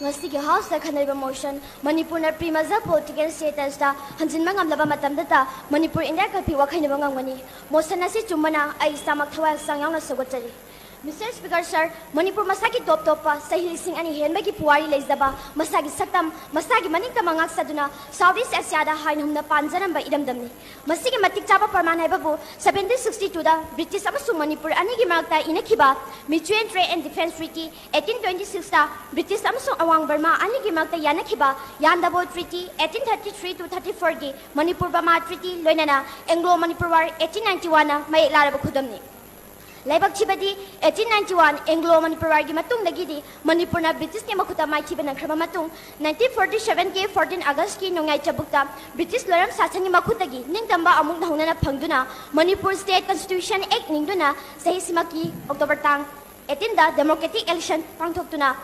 Ngasigi House da khanaiba motion Manipur na primaza political status da hanjinma ngamlaba matamda ta Manipur India ka pi wakhainaba ngamgani motion asi chumana ai samak thawal sangyangna sogotari Mr. Speaker sir Manipur masagi top topa sahi sing ani henbagi puari leizaba masagi saktam masagi maningta mangak saduna Southeast Asia da hainhumna panjanamba idamdamni masigi matik chaba parman haibabu 1762 da British amasung Manipur ani gi makta inakhiba Mutual Trade and Defense Treaty 1826 da British amasung awang Burma ani gi makta yanakhiba Yandabo Treaty 1833 to 34 gi Manipur Burma Treaty loinana Anglo Manipur War 1891 na mai laraba khudamni Laibak Chibadi 1891 Anglo Manipur War gi matung dagidi Manipur na British ke makuta mai chiba nang khrama matung 1947 ke 14 August ki nongai chabukta British loram sasang gi makutagi ningtamba amuk nauna na phangduna Manipur State Constitution Act ningduna sahi simaki October tang 18 da democratic election pangthoktuna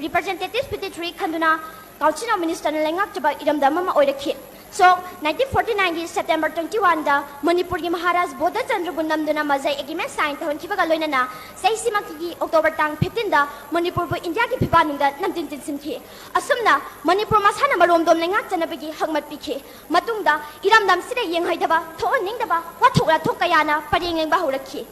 representatives putitri khanduna Council of Ministers na lengak chaba iramdama ma oirakhi So 1949 ki September 21 da Manipur gi Maharaj Bodha Chandra Gundamduna mazai agreement sign thon khibaga loinana saisima ki October tang 15 da Manipur bu India ki phibanungda namtin tinsimthi asumna Manipur masana maromdom lengak chanabagi hangmat pikhi matungda iramdam sida yenghaidaba thoning-daba wathokra thokayana parengeng ba horakhi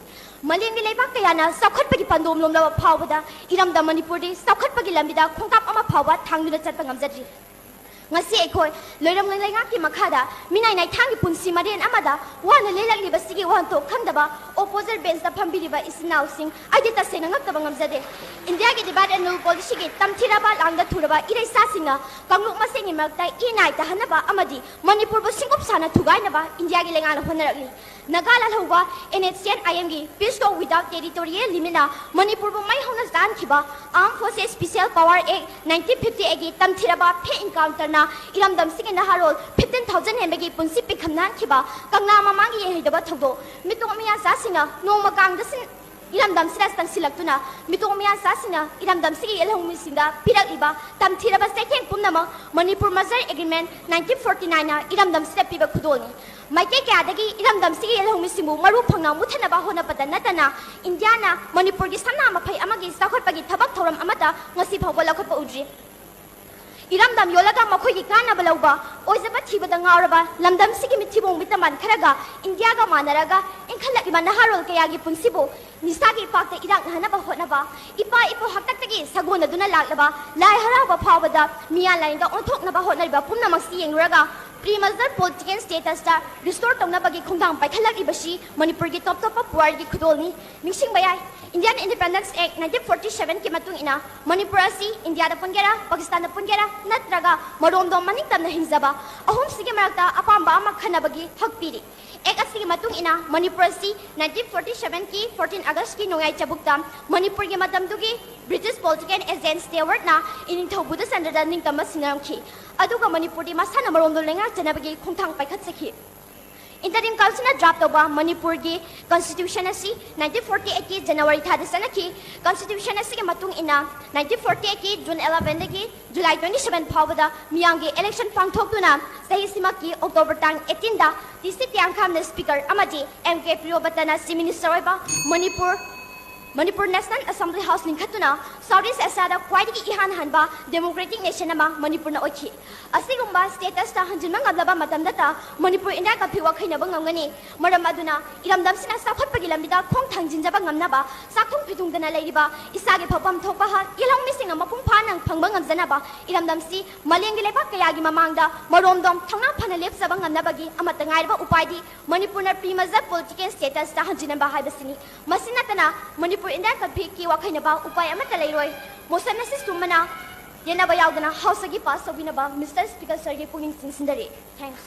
Malengni leibak kayana saukhatpagi pandom lomlaba phawbada iramda Manipur di saukhatpagi lambida khongtap ama phawba thangduna chatpa ngamjadri ngasi ekhoi loiram ngai ki makhada minai nai thangi punsi maren amada wana lelak liba sigi wan to khandaba opposite bench da phambiriba isinau sing aidita sena ngakta ngamjade India ki debate and policy ki tamthiraba langda thuraba irai sa singa kangluk masengi makta inai ta hanaba amadi Manipur bu singop sana thugainaba India ki lengana honarakli Nagala Hova NHCN IMG Peace Talk Without Territorial Limina Manipur bu mai hona zan khiba Armed Forces Special Power Act 1958 ki tamthiraba phe encounter na iramdam sigi na harol 15,000 hembegi punsi pikhamnan khiba kangna mamangi yehidaba thodo mitomiya sasinga nongma kangda sin iramdam siras tang silaktuna mitomiya sasinga iramdam sigi elhongmi singa pirakiba tamthiraba second pumnama Manipur Mazar Agreement 1949 na iramdam sira piba khudolni maike kyadagi iramdam sigi elhongmi simu maru phangna muthanaba hona padanatana Indiana Manipur gi samna maphai amagi sakhotpagi thabak thoram amata ngasi phawba lakhotpa udri Iramdam yolaga makhoi gi kana balauba oizaba thibada ngauraba lamdam sigi mithibong mitaman kharaga India ga manaraga inkhalaki manaharol kayagi punsibo nisagi pakta irang hanaba honaba ipa ipo haktaktagi sagona duna laklaba lai haraba phawada miya lainga onthoknaba honariba pumnamasi yengraga Pre-Mazar political status ta restore tongnabagi khongdang paikhalakibasi Manipur gi top puar gi khudolni ningsing bayai Indian Independence Act 1947 ki matung ina Manipur asi India da pungera Pakistan da pungera natraga maromdom maningtam na hingjaba ahum sige marakta apamba ama khanabagi hakpiri Ek asigi matung ina Manipur asi 1947 ki 14 August ki nongai chabukta Manipur gi matamdugi British political agent steward na iningthau buda sandada ningtama singaramkhi aduga Manipur di masana maromdom lenga chanabagi khongthang paikhatsakhi Interim Council na draft over Manipur gi Constitution asi 1948 ki January 30 ki Constitution asi ki matung ina 1948 ki June 11 ki July 27 phawada miyangi election pangthokduna sahi sima ki October tang 18 da district yangkham na speaker amadi MK Priyobatana si minister oiba Manipur National Assembly House lingkhatuna Southeast Asia da khwaidagi ihan hanba democratic nation ama Manipur na oithi asigumba status ta hanjinma ngablaba matamda ta Manipur India ka phiwa khainaba ngamgani maram aduna iramdam sina sakhotpagi lambida khong thangjinjaba ngamnaba sakhong phitungdana leiriba isagi phapam thokpa ha ilong mising mapung phanang phangba ngamjanaba iramdam si malengi leba kayagi mamangda maromdom thangna phana lepsaba ngamnabagi amata ngairba upaidi Manipur na pre-Mazar political status ta hanjinaba haibasini masinatana Manipur India ka phiki wakhainaba upai amata leiroi motion na sumana yenaba yaudana house gi pass sobinaba Mr. Speaker sir gi puning sinsindari thanks